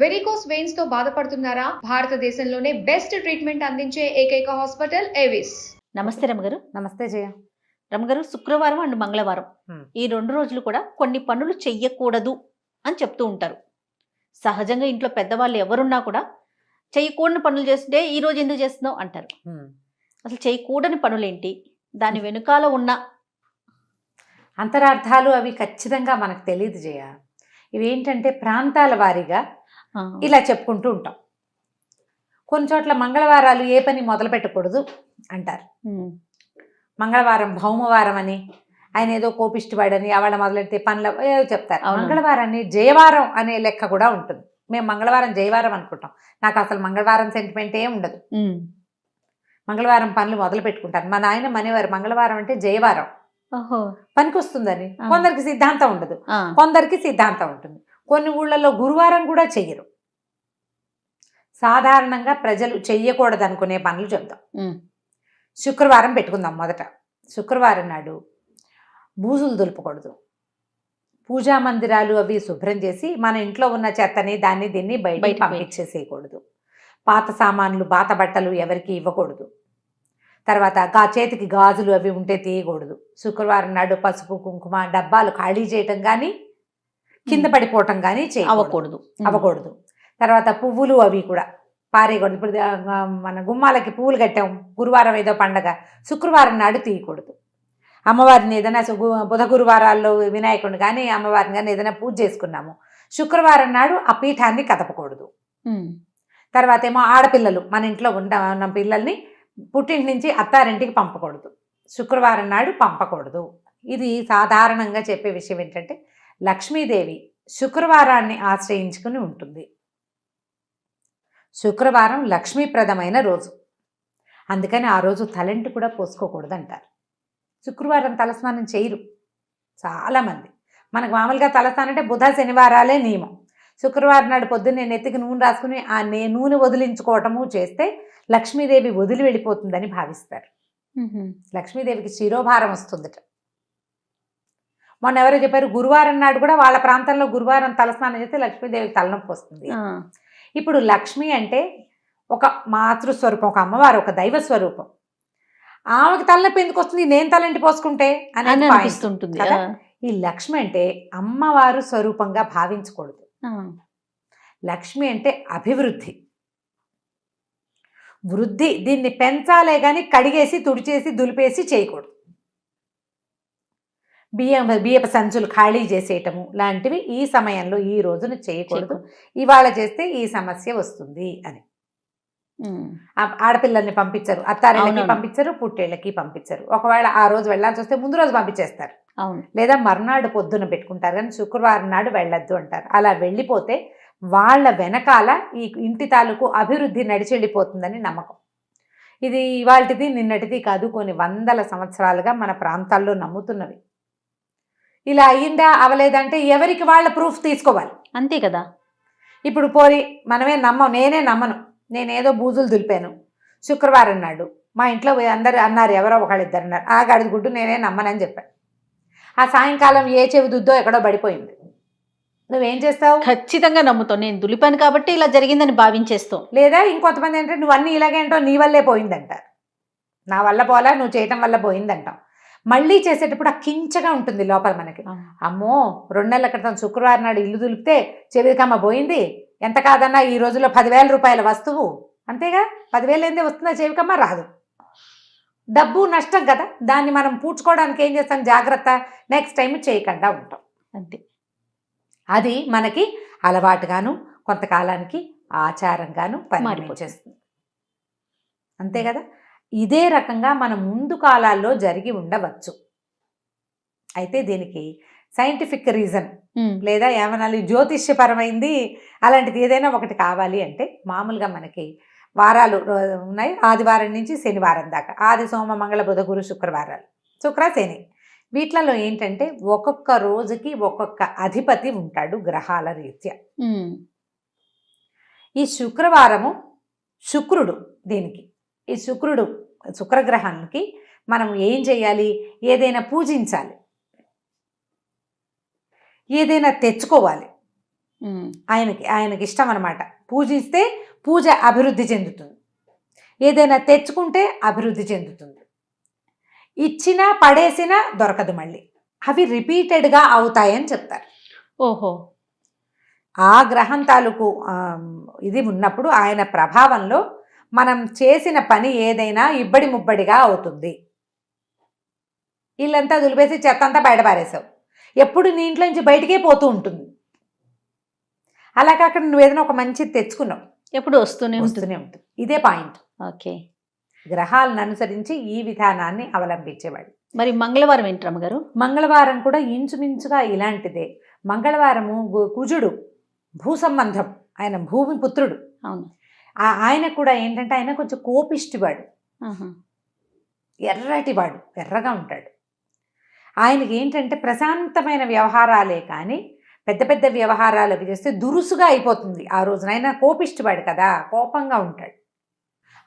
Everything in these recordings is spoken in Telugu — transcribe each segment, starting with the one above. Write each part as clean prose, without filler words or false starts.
వెరికోస్ వెయిన్స్ తో బాధపడుతున్నారా? భారతదేశంలోనే బెస్ట్ ట్రీట్మెంట్ అందించే ఏకైక హాస్పిటల్ ఏవిస్. నమస్తే రమగారు. నమస్తే జయ. రమగారు, శుక్రవారం అండ్ మంగళవారం ఈ 2 రోజులు కూడా కొన్ని పనులు చెయ్యకూడదు అని చెప్తూ ఉంటారు. సహజంగా ఇంట్లో పెద్దవాళ్ళు ఎవరున్నా కూడా చేయకూడని పనులు చేస్తుంటే ఈ రోజు ఎందుకు చేస్తున్నావు అంటారు. అసలు చేయకూడని పనులేంటి, దాని వెనుకాల ఉన్న అంతరార్థాలు అవి ఖచ్చితంగా మనకు తెలియదు జయ. ఇవేంటంటే ప్రాంతాల వారీగా ఇలా చెప్పుకుంటూ ఉంటాం. కొన్ని చోట్ల మంగళవారాలు ఏ పని మొదలు పెట్టకూడదు అంటారు. మంగళవారం భౌమవారం అని, ఆయన ఏదో కోపిష్టివాడని అవళ మొదలెడితే పనులు ఏదో చెప్తారు. మంగళవారాన్ని జయవారం అనే లెక్క కూడా ఉంటుంది. మేము మంగళవారం జయవారం అనుకుంటాం. నాకు అసలు మంగళవారం సెంటిమెంట్ ఏం ఉండదు. మంగళవారం పనులు మొదలు పెట్టుకుంటాను. మా నాయన మనేవారు మంగళవారం అంటే జయవారం పనికి వస్తుందని. కొందరికి సిద్ధాంతం ఉండదు, కొందరికి సిద్ధాంతం ఉంటుంది. కొన్ని ఊళ్ళలో గురువారం కూడా చెయ్యరు. సాధారణంగా ప్రజలు చెయ్యకూడదు అనుకునే పనులు చెప్దాం. శుక్రవారం పెట్టుకుందాం. మొదట శుక్రవారం నాడు బూజులు దులుపకూడదు. పూజా మందిరాలు అవి శుభ్రం చేసి మన ఇంట్లో ఉన్న చెత్తని దీన్ని బయట పంపించేసేయకూడదు. పాత సామాన్లు పాత బట్టలు ఎవరికి ఇవ్వకూడదు. తర్వాత చేతికి గాజులు అవి ఉంటే తీయకూడదు. శుక్రవారం నాడు పసుపు కుంకుమ డబ్బాలు ఖాళీ చేయటం కానీ కింద పడిపోవటం కానీ అవ్వకూడదు. తర్వాత పువ్వులు అవి కూడా పారేయకూడదు. ఇప్పుడు మన గుమ్మాలకి పువ్వులు కట్టాం, గురువారం ఏదో పండగ, శుక్రవారం నాడు తీయకూడదు. అమ్మవారిని ఏదైనా బుధ గురువారాల్లో వినాయకుడిని కానీ అమ్మవారిని కానీ ఏదైనా పూజ చేసుకున్నాము, శుక్రవారం నాడు ఆ పీఠాన్ని కదపకూడదు. తర్వాత ఏమో ఆడపిల్లలు మన ఇంట్లో ఉన్న పిల్లల్ని పుట్టింటి నుంచి అత్తారింటికి పంపకూడదు. శుక్రవారం నాడు పంపకూడదు. ఇది సాధారణంగా చెప్పే విషయం ఏంటంటే లక్ష్మీదేవి శుక్రవారాన్ని ఆశ్రయించుకుని ఉంటుంది. శుక్రవారం లక్ష్మీప్రదమైన రోజు. అందుకని ఆ రోజు తలంటి కూడా పోసుకోకూడదు అంటారు. శుక్రవారం తలస్నానం చేయరు చాలామంది. మనకు మామూలుగా తలస్నానం అంటే బుధ శనివారాలే నియమం. శుక్రవారం నాడు పొద్దున్నే నెత్తికి నూనె రాసుకుని ఆ నూనె వదిలించుకోవటము చేస్తే లక్ష్మీదేవి వదిలి వెళ్ళిపోతుందని భావిస్తారు. లక్ష్మీదేవికి శిరోభారం వస్తుందట. మొన్న ఎవరో చెప్పారు గురువారం నాడు కూడా వాళ్ళ ప్రాంతంలో గురువారం తలస్నానం చేస్తే లక్ష్మీదేవికి తలనొప్పి వస్తుంది. ఇప్పుడు లక్ష్మి అంటే ఒక మాతృస్వరూపం, ఒక అమ్మవారు, ఒక దైవ స్వరూపం. ఆమెకు తలనొప్పి ఎందుకు వస్తుంది నేను తలంటి పోసుకుంటే అని అనిపిస్తుంటుంది కదా. ఈ లక్ష్మి అంటే అమ్మవారు స్వరూపంగా భావించకూడదు. లక్ష్మి అంటే అభివృద్ధి, వృద్ధి. దీన్ని పెంచాలే కానీ కడిగేసి తుడిచేసి దులిపేసి చేయకూడదు. బియ్యపు సంచులు ఖాళీ చేసేయటము లాంటివి ఈ సమయంలో ఈ రోజున చేయకూడదు. ఇవాళ చేస్తే ఈ సమస్య వస్తుంది అని. ఆడపిల్లల్ని పంపించరు, అత్తారిళ్ళకి పంపించరు, పుట్టేళ్ళకి పంపించరు. ఒకవేళ ఆ రోజు వెళ్ళాల్సి వస్తే ముందు రోజు పంపించేస్తారు, లేదా మర్నాడు పొద్దున పెట్టుకుంటారు. కానీ శుక్రవారం నాడు వెళ్ళొద్దు అంటారు. అలా వెళ్ళిపోతే వాళ్ళ వెనకాల ఈ ఇంటి తాలూకు అభివృద్ధి నడిచెళ్ళిపోతుందని నమ్మకం. ఇది ఇవాళది నిన్నటిది కాదు, కొన్ని వందల సంవత్సరాలుగా మన ప్రాంతాల్లో నమ్ముతున్నవి. ఇలా అయ్యిందా అవలేదంటే ఎవరికి వాళ్ళ ప్రూఫ్ తీసుకోవాలి, అంతే కదా. ఇప్పుడు పోరి మనమే నేనే నమ్మను, నేనేదో బూజులు దులిపాను శుక్రవారం నాడు, మా ఇంట్లో అందరు అన్నారు, ఎవరో ఒకళ్ళిద్దరు అన్నారు, ఆ గడిది గుడ్డు నేనే నమ్మనని చెప్పాను. ఆ సాయంకాలం ఏ చెవి దుద్దో ఎక్కడో పడిపోయింది. నువ్వేం చేస్తావు? ఖచ్చితంగా నమ్ముతావు, నేను దులిపాను కాబట్టి ఇలా జరిగిందని భావించేస్తావు. లేదా ఇంకొంతమంది ఏంటంటే నువ్వు అన్నీ ఇలాగేంటో నీ వల్లే పోయిందంటారు. నా వల్ల పోలా, నువ్వు చేయటం వల్ల పోయిందంటావు. మళ్ళీ చేసేటప్పుడు ఆ కించగా ఉంటుంది లోపల మనకి. అమ్మో 2 నెలల క్రితం శుక్రవారం నాడు ఇల్లు దులిపితే చెవికమ్మ పోయింది, ఎంత కాదన్నా ఈ రోజుల్లో 10,000 రూపాయల వస్తువు, అంతేగా 10,000 ఏందే వస్తుందా, చెవికమ్మ రాదు. డబ్బు నష్టం కదా. దాన్ని మనం పూడ్చుకోవడానికి ఏం చేస్తాం, జాగ్రత్త, నెక్స్ట్ టైం చేయకుండా ఉంటాం, అంతే. అది మనకి అలవాటుగాను కొంతకాలానికి ఆచారంగాను పరిణమించేస్తుంది, అంతే కదా. ఇదే రకంగా మన ముందు కాలాల్లో జరిగి ఉండవచ్చు. అయితే దీనికి సైంటిఫిక్ రీజన్ లేదా ఏమనాలి, జ్యోతిష్యపరమైంది అలాంటిది ఏదైనా ఒకటి కావాలి అంటే మామూలుగా మనకి వారాలు ఉన్నాయి. ఆదివారం నుంచి శనివారం దాకా, ఆది సోమ మంగళ బుధ గురు శుక్రవారాలు, శుక్ర శని. వీటిలలో ఏంటంటే ఒక్కొక్క రోజుకి ఒక్కొక్క అధిపతి ఉంటాడు గ్రహాల రీత్యా. ఈ శుక్రవారము శుక్రుడు. దీనికి ఈ శుక్రగ్రహానికి మనం ఏం చేయాలి, ఏదైనా పూజించాలి, ఏదైనా తెచ్చుకోవాలి. ఆయనకి ఇష్టం అనమాట. పూజిస్తే పూజ అభివృద్ధి చెందుతుంది, ఏదైనా తెచ్చుకుంటే అభివృద్ధి చెందుతుంది, ఇచ్చినా పడేసినా దొరకదు, మళ్ళీ అవి రిపీటెడ్గా అవుతాయని చెప్తారు. ఓహో, ఆ గ్రహం తాలూకు ఇది ఉన్నప్పుడు ఆయన ప్రభావంలో మనం చేసిన పని ఏదైనా ఇబ్బడి ముబ్బడిగా అవుతుంది. ఇల్లంతా దులిపేసి చెత్త అంతా బయటపారేసావు, ఎప్పుడు నీ ఇంట్లో నుంచి బయటికే పోతూ ఉంటుంది. అలా కాకుండా నువ్వు ఏదైనా ఒక మంచిది తెచ్చుకున్నావు, ఎప్పుడు వస్తూనే ఉంటుంది. ఇదే పాయింట్. ఓకే, గ్రహాలను అనుసరించి ఈ విధానాన్ని అవలంబించేవాడు. మరి మంగళవారం ఏంటి రమ్మగారు? మంగళవారం కూడా ఇంచుమించుగా ఇలాంటిదే. మంగళవారము కుజుడు భూ సంబంధం, ఆయన భూమి పుత్రుడు. అవును, ఆయన కూడా ఏంటంటే ఆయన కొంచెం కోపిష్టివాడు, ఎర్రటివాడు, ఎర్రగా ఉంటాడు. ఆయనకి ఏంటంటే ప్రశాంతమైన వ్యవహారాలే కానీ పెద్ద పెద్ద వ్యవహారాలు అవి చేస్తే దురుసుగా అయిపోతుంది ఆ రోజున. ఆయన కోపిష్టివాడు కదా, కోపంగా ఉంటాడు.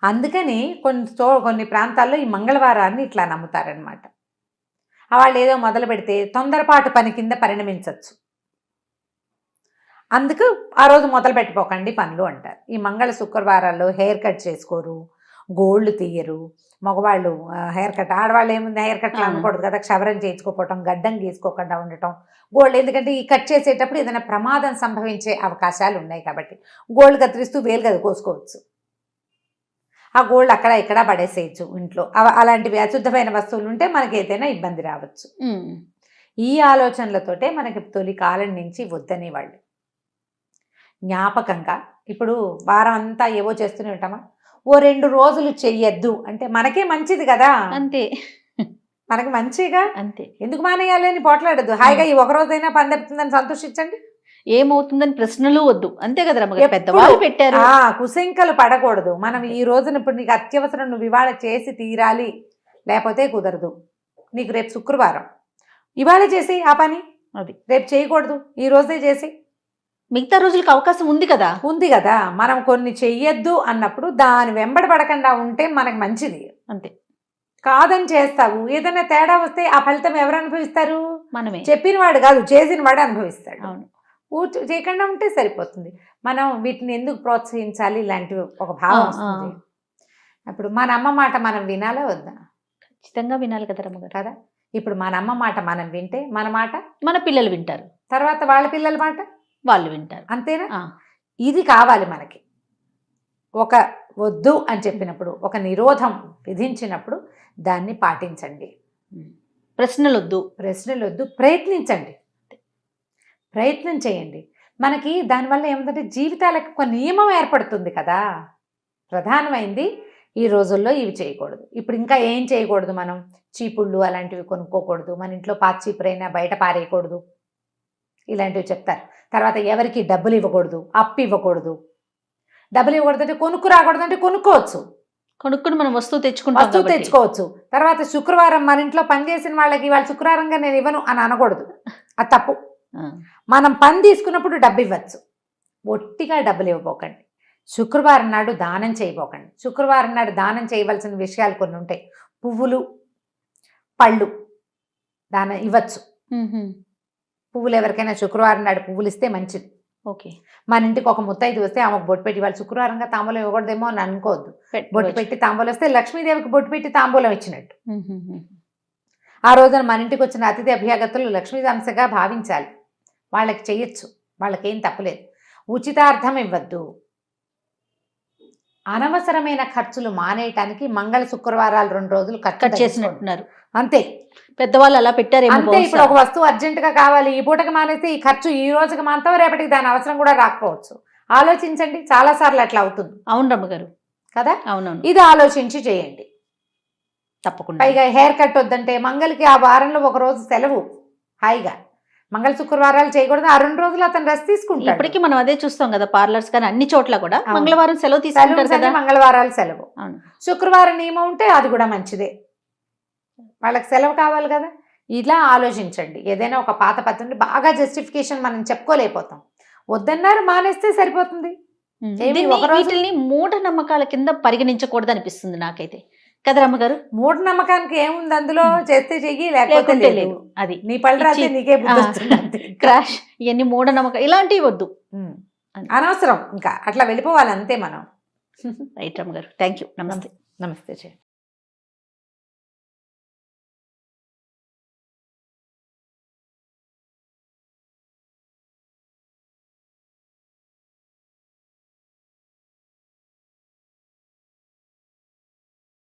అందుకని కొన్ని ప్రాంతాల్లో ఈ మంగళవారాన్ని ఇట్లా నమ్ముతారనమాట. వాళ్ళు ఏదో మొదలు పెడితే తొందరపాటు పని కింద పరిణమించవచ్చు, అందుకు ఆ రోజు మొదలు పెట్టిపోకండి పనులు అంటారు. ఈ మంగళ శుక్రవారాల్లో హెయిర్ కట్ చేసుకోరు, గోళ్ళు తీయరు. మగవాళ్ళు హెయిర్ కట్, ఆడవాళ్ళు ఏముంది హెయిర్ కట్లు అనకూడదు కదా, క్షవరం చేయించుకోవటం, గడ్డం గీసుకోకుండా ఉండటం, గోల్డ్. ఎందుకంటే ఈ కట్ చేసేటప్పుడు ఏదైనా ప్రమాదం సంభవించే అవకాశాలు ఉన్నాయి కాబట్టి గోల్డ్ కత్తిరిస్తూ వేలు కదా కోసుకోవచ్చు, ఆ గోల్డ్ అక్కడ ఇక్కడ పడేసేయచ్చు ఇంట్లో. అలాంటివి అశుద్ధమైన వస్తువులు ఉంటే మనకి ఏదైనా ఇబ్బంది రావచ్చు. ఈ ఆలోచనలతోటే మనకి తొలి కాలం నుంచి వద్దనేవాళ్ళు. జ్ఞాపకంగా ఇప్పుడు వారం అంతా ఏవో చేస్తూనే ఉంటామా, ఓ 2 రోజులు చెయ్యొద్దు అంటే మనకే మంచిది కదా, అంతే, మనకి మంచిగా, అంతే. ఎందుకు మానేయాలని పోట్లాడద్దు, హాయిగా ఈ ఒక రోజైనా పని తప్పుతుందని సంతోషించండి. ఏమవుతుందని ప్రశ్నలు వద్దు, అంతే కదా రమ్మగారు, పెద్దవాళ్ళు పెట్టారు. కుశంకలు పడకూడదు. మనం ఈ రోజున ఇప్పుడు నీకు అత్యవసరం, నువ్వు ఇవాళ చేసి తీరాలి, లేకపోతే కుదరదు. నీకు రేపు శుక్రవారం, ఇవాళ చేసి ఆ పని, అది రేపు చేయకూడదు, ఈ రోజే చేసి. మిగతా రోజులకు అవకాశం ఉంది కదా, మనం కొన్ని చెయ్యొద్దు అన్నప్పుడు దాని వెంబడి పడకుండా ఉంటే మనకు మంచిది. అంతే, కాదని చేస్తావు, ఏదైనా తేడా వస్తే ఆ ఫలితం ఎవరు అనుభవిస్తారు? మనమే. చెప్పిన వాడు కాదు, చేసిన వాడు అనుభవిస్తాడు. అవును, చేయకుండా ఉంటే సరిపోతుంది. మనం వీటిని ఎందుకు ప్రోత్సహించాలి, ఇలాంటివి ఒక భావం వస్తుంది. అప్పుడు మన అమ్మ మాట మనం వినాలా వద్దా? ఖచ్చితంగా వినాలి కదా రమ్మగారు. కదా, ఇప్పుడు మన అమ్మ మాట మనం వింటే మన మాట మన పిల్లలు వింటారు, తర్వాత వాళ్ళ పిల్లల మాట వాళ్ళు వింటారు, అంతేనా? ఇది కావాలి మనకి. ఒక వద్దు అని చెప్పినప్పుడు, ఒక నిరోధం విధించినప్పుడు దాన్ని పాటించండి. ప్రశ్నలు వద్దు, ప్రయత్నించండి, ప్రయత్నం చేయండి. మనకి దానివల్ల ఏమిటంటే జీవితాలకు ఒక నియమం ఏర్పడుతుంది కదా. ప్రధానమైంది ఈ రోజుల్లో ఇవి చేయకూడదు. ఇప్పుడు ఇంకా ఏం చేయకూడదు, మనం చీపుళ్ళు అలాంటివి కొనుక్కోకూడదు, మన ఇంట్లో పాత చీపురైనా బయట పారేయకూడదు, ఇలాంటివి చెప్తారు. తర్వాత ఎవరికి డబ్బులు ఇవ్వకూడదు, అప్పు ఇవ్వకూడదు. డబ్బులు ఇవ్వకూడదు అంటే కొనుక్కు రాకూడదు, అంటే కొనుక్కోవచ్చు, కొనుక్కుని మనం వస్తువు తెచ్చుకోవచ్చు. తర్వాత శుక్రవారం మన ఇంట్లో పనిచేసిన వాళ్ళకి వాళ్ళు శుక్రవారంగా నేను ఇవ్వను అని అనకూడదు, అది తప్పు. మనం పని తీసుకున్నప్పుడు డబ్బు ఇవ్వచ్చు, ఒట్టిగా డబ్బులు ఇవ్వబోకండి. శుక్రవారం నాడు దానం చేయబోకండి. శుక్రవారం నాడు దానం చేయవలసిన విషయాలు కొన్ని ఉంటాయి. పువ్వులు, పళ్ళు దానం ఇవ్వచ్చు. పువ్వులు ఎవరికైనా శుక్రవారం నాడు పువ్వులు ఇస్తే మంచిది. ఓకే, మన ఇంటికి ఒక ముత్తైదు వస్తే ఆమెకు బొట్టు పెట్టి, వాళ్ళు శుక్రవారంగా తాంబూలం ఇవ్వకూడదేమో అని అనుకోవద్దు. బొట్టు పెట్టి తాంబూలం వస్తే లక్ష్మీదేవికి బొట్టు పెట్టి తాంబూలం ఇచ్చినట్టు. ఆ రోజున మన ఇంటికి వచ్చిన అతిథి అభ్యాగతులు లక్ష్మీ అంశగా భావించాలి. వాళ్ళకి చెయ్యొచ్చు, వాళ్ళకేం తప్పలేదు. ఉచితార్థం ఇవ్వద్దు. అనవసరమైన ఖర్చులు మానేయటానికి మంగళ శుక్రవారాలు 2 రోజులు కట్ చేసినట్టున్నారు, అంతే. పెద్దవాళ్ళు అలా పెట్టారు అంతే. ఇప్పుడు ఒక వస్తువు అర్జెంటుగా కావాలి, ఈ పూటకి మానేస్తే ఈ ఖర్చు ఈ రోజుకి మాంతావు, రేపటికి దాని అవసరం కూడా రాకపోవచ్చు. ఆలోచించండి, చాలా సార్లు అట్లా అవుతుంది. అవును రమ్మగారు కదా, అవునవును. ఇది ఆలోచించి చేయండి తప్పకుండా. పైగా హెయిర్ కట్ వద్దంటే మంగళకి ఆ వారంలో ఒక రోజు సెలవు, హాయిగా మంగళ శుక్రవారాలు చేయకూడదు. ఆ 2 రోజులు అతను రెస్ట్ తీసుకుంటాడు. ఇప్పటికీ మనం అదే చూస్తాం కదా, పార్లర్స్ కానీ అన్ని చోట్ల కూడా మంగళవారం సెలవు తీసుకుంటారు కదా, మంగళవారాలు సెలవు. శుక్రవారం నియమం ఉంటే అది కూడా మంచిదే, వాళ్ళకి సెలవు కావాలి కదా. ఇలా ఆలోచించండి. ఏదైనా ఒక పాత పద్ధతి బాగా జస్టిఫికేషన్ మనం చెప్పుకోలేకపోతాం, వద్దన్నారు మానేస్తే సరిపోతుంది. వీటిని మూఢనమ్మకాల కింద పరిగణించకూడదు అనిపిస్తుంది నాకైతే కదా రమ్మగారు. మూఢనమ్మకానికి ఏముంది అందులో, చేస్తే చెయ్యి లేకపోతే లేదు, అది నీ పళ్ళు రాస్తే నీకే బుద్ధి వస్తుంది. క్రాష్, ఇవన్నీ మూఢనమ్మకం ఇలాంటివి వద్దు. అనవసరం, ఇంకా అట్లా వెళ్ళిపోవాలి అంతే మనం. రైట్ రమ్మ గారు, థ్యాంక్ యూ. నమస్తే. నమస్తే.